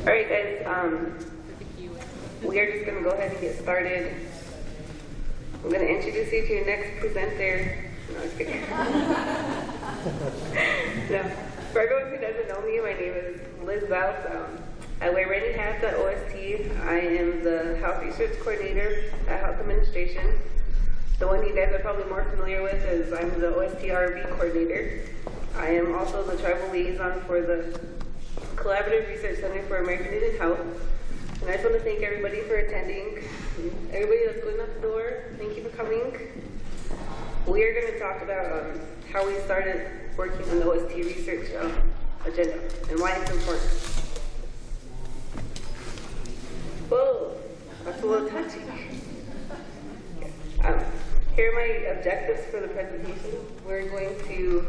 All right, guys, we are just going to go ahead and get started. I'm going to introduce you to your next presenter. No, I'm just kidding. No. For everyone who doesn't know me, my name is Liz Bouts. I wear many hats at OST. I am the Health Research Coordinator at Health Administration. The one you guys are probably more familiar with is I'm the OST RB Coordinator. I am also the Tribal Liaison for the Collaborative Research Center for American Indian Health. And I just want to thank everybody for attending. Everybody that's going out the door, thank you for coming. We are going to talk about how we started working on the OST research agenda and why it's important. Whoa, that's a little touchy. Here are my objectives for the presentation. We're going to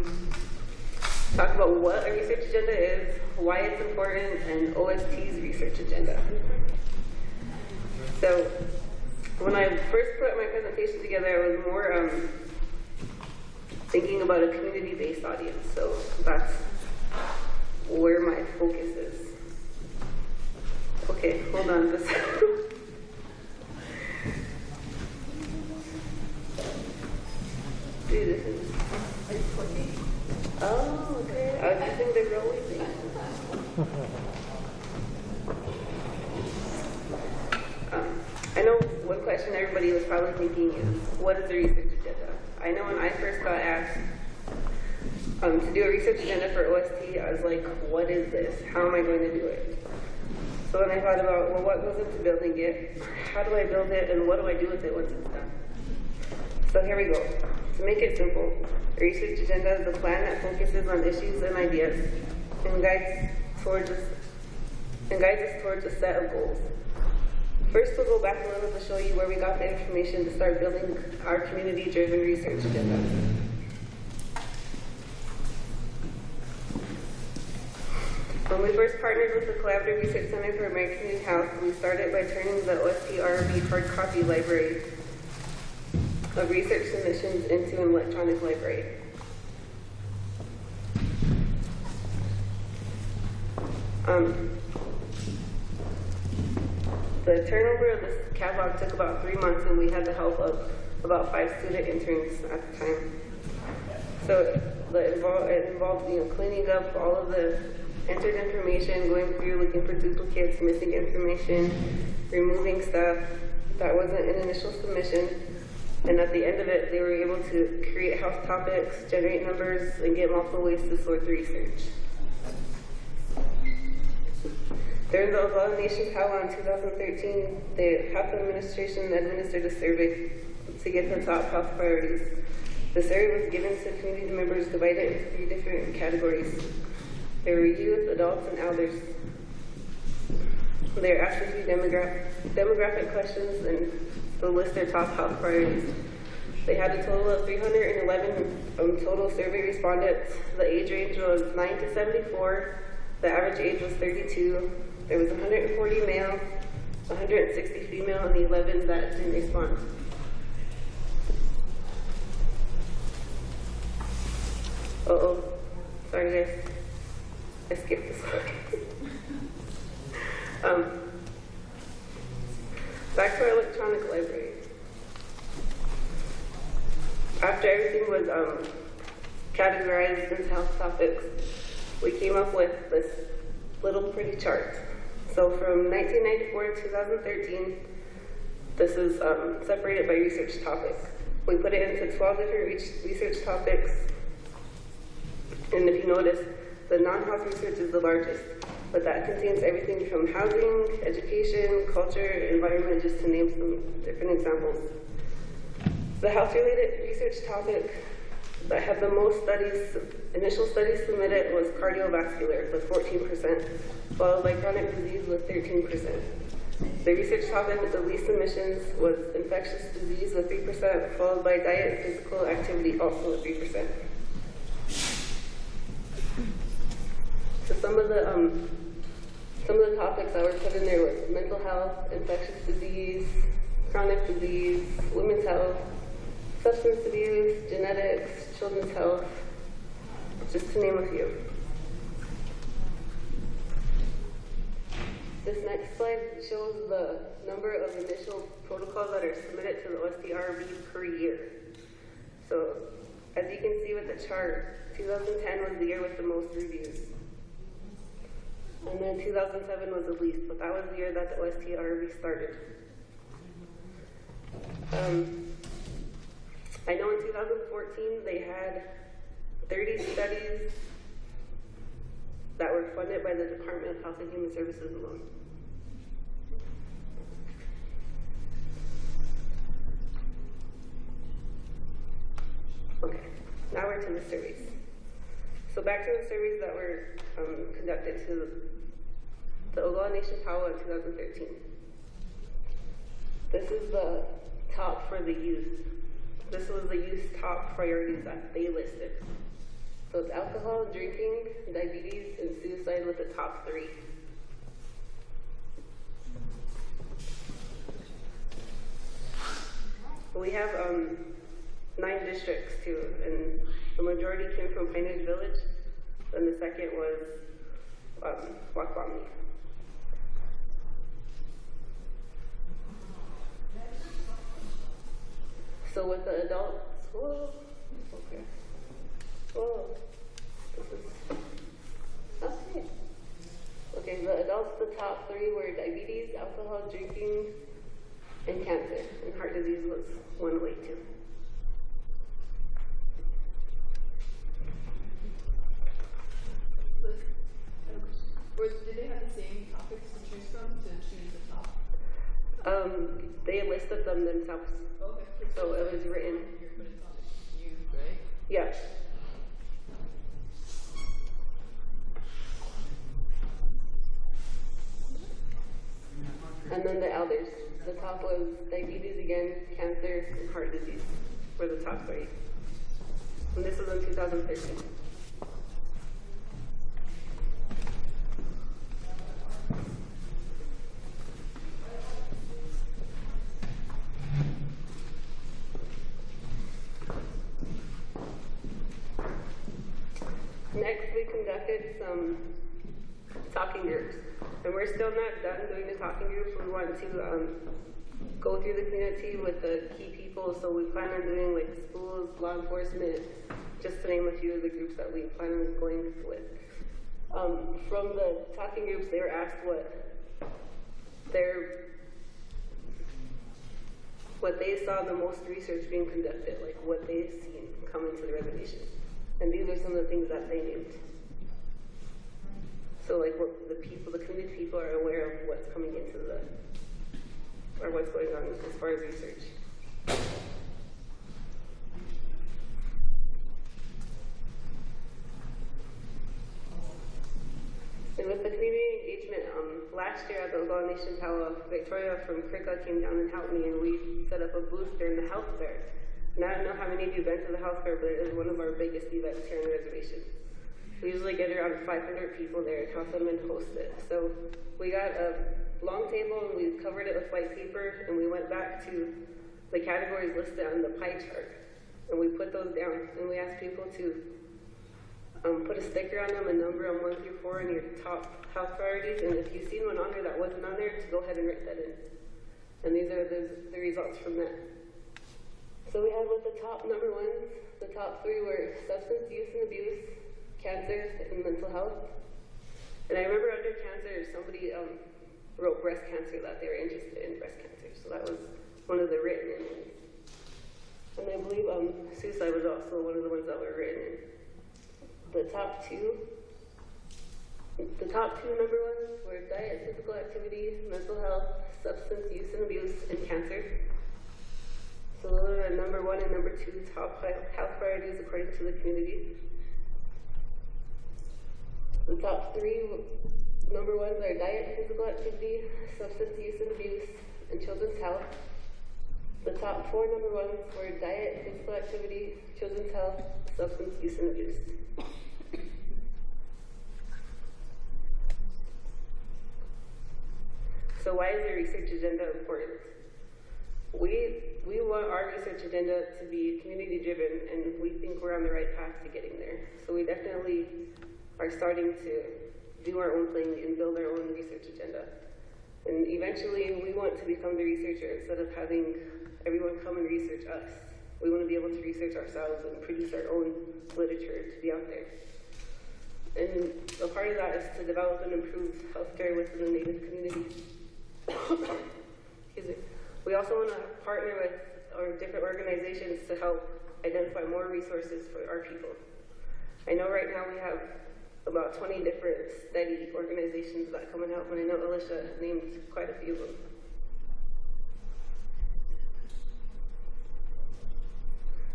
talk about what a research agenda is, why it's important, and OST's research agenda. So, when I first put my presentation together, I was more thinking about a community-based audience. So that's where my focus is. Okay, hold on just a second. Dude, this is... Are you clicking? Oh, okay. I was using the real thing. I know one question everybody was probably thinking is, what is the research agenda? I know when I first got asked to do a research agenda for OST, I was like, what is this? How am I going to do it? So then I thought about, well, what goes into building it? How do I build it? And what do I do with it once it's done? So here we go. To make it simple, a research agenda is a plan that focuses on issues and ideas and guides us towards a set of goals. First, we'll go back a little to show you where we got the information to start building our community-driven research agenda. When we first partnered with the Collaborative Research Center for American Indian Health, we started by turning the OST RB hard copy library of research submissions into an electronic library. The turnover of this catalog took about 3 months, and we had the help of about 5 student interns at the time. So it involved cleaning up all of the entered information, going through, looking for duplicates, missing information, removing stuff that wasn't an initial submission. And at the end of it, they were able to create health topics, generate numbers, and get multiple ways to sort the research. During the Nation Powwow in 2013, the Health Administration administered a survey to get the top health priorities. The survey was given to community members divided into 3 different categories. They were youth, adults, and elders. They were asked to do demographic questions and to list their top health priorities. They had a total of 311 total survey respondents. The age range was 9 to 74. The average age was 32. There was 140 male, 160 female, and 11 that didn't respond. Uh-oh. Sorry, guys. I skipped this one. Back to our electronic library. After everything was categorized into health topics, we came up with this little pretty chart. So from 1994 to 2013, this is separated by research topic. We put it into 12 different research topics. And if you notice, the non-health research is the largest, but that contains everything from housing, education, culture, environment, just to name some different examples. The health-related research topic that had the most initial studies submitted was cardiovascular with 14%, followed by chronic disease with 13%. The research topic with the least submissions was infectious disease with 3%, followed by diet and physical activity also with 3%. So some of the topics that were put in there was mental health, infectious disease, chronic disease, women's health, substance abuse, genetics, children's health, just to name a few. This next slide shows the number of initial protocols that are submitted to the OST per year. So, as you can see with the chart, 2010 was the year with the most reviews. And then 2007 was the least, but that was the year that the OST started. I know in 2014 they had 30 studies that were funded by the Department of Health and Human Services alone. Okay, now we're to the surveys. So back to the surveys that were conducted to the Oglala Nation Powwow in 2013. This is the top for the youth. This was the youth's top priorities that they listed. So it's alcohol, drinking, diabetes, and suicide with the top 3. We have 9 districts too, and the majority came from Pine Ridge Village, and the second was Wakbami. So with the adults, whoa, okay. Whoa, this is, okay. Okay, the adults, the top 3 were diabetes, alcohol, drinking, and cancer. And heart disease was one away too. Did they have the same topics to choose from to choose the top? They listed them themselves. Okay. So it was written. Here, but it's on you, right? Yeah. And then the elders. The top was diabetes again, cancer, and heart disease were the top 3. And this was in 2013. Next, we conducted some talking groups. And we're still not done doing the talking groups. We want to go through the community with the key people. So we plan on doing like schools, law enforcement, just to name a few of the groups that we plan on going with. From the talking groups, they were asked what they saw the most research being conducted, like what they've seen coming to the reservation. And these are some of the things that they named. So like what the community people are aware of what's coming into or what's going on as far as research. And with the community engagement, last year at the Oglala Nation Powwow, Victoria from Krika came down and helped me, and we set up a booth during the health fair. And I don't know how many of you have been to the health fair, but it is one of our biggest events here on the reservation. We usually get around 500 people there to come and host it. So we got a long table and we covered it with white paper, and we went back to the categories listed on the pie chart. And we put those down, and we asked people to put a sticker on them, a number on 1 through 4 in your top health priorities. And if you've seen one on there that wasn't on there, to go ahead and write that in. And these are the results from that. So we had with the top number 1s, the top 3 were substance use and abuse, cancer, and mental health. And I remember under cancer, somebody wrote breast cancer, that they were interested in breast cancer. So that was one of the written in ones. And I believe suicide was also one of the ones that were written in. The top two number 1s were diet, physical activity, mental health, substance use and abuse, and cancer. So those are number 1 and number 2 top health priorities according to the community. The top 3 number 1s are diet, physical activity, substance use and abuse, and children's health. The top 4 number 1s were diet, physical activity, children's health, substance use and abuse. So why is the research agenda important? We want our research agenda to be community driven, and we think we're on the right path to getting there. So we definitely are starting to do our own thing and build our own research agenda. And eventually, we want to become the researcher instead of having everyone come and research us. We want to be able to research ourselves and produce our own literature to be out there. And a part of that is to develop and improve healthcare within the Native community. Excuse me. We also want to partner with our different organizations to help identify more resources for our people. I know right now we have about 20 different steady organizations that come and help, and I know Alicia named quite a few of them.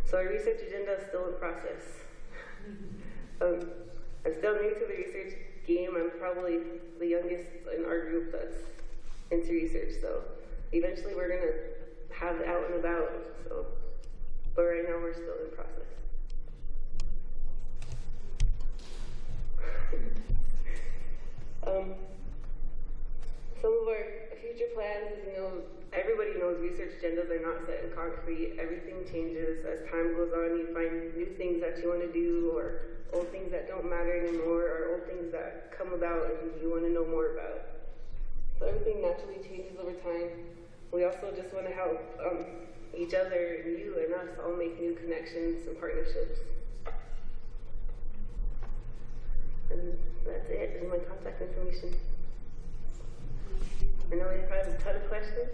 So our research agenda is still in process. I'm still new to the research game. I'm probably the youngest in our group that's into research, so eventually we're going to have it out and about. So, but right now we're still in process. Some of our future plans is, everybody knows research agendas are not set in concrete. Everything changes as time goes on. You find new things that you want to do, or old things that don't matter anymore, or old things that come about and you want to know more about. So everything naturally changes over time. We also just want to help each other and you and us all make new connections and partnerships. And that's it. There's my contact information. I know we probably have a ton of questions.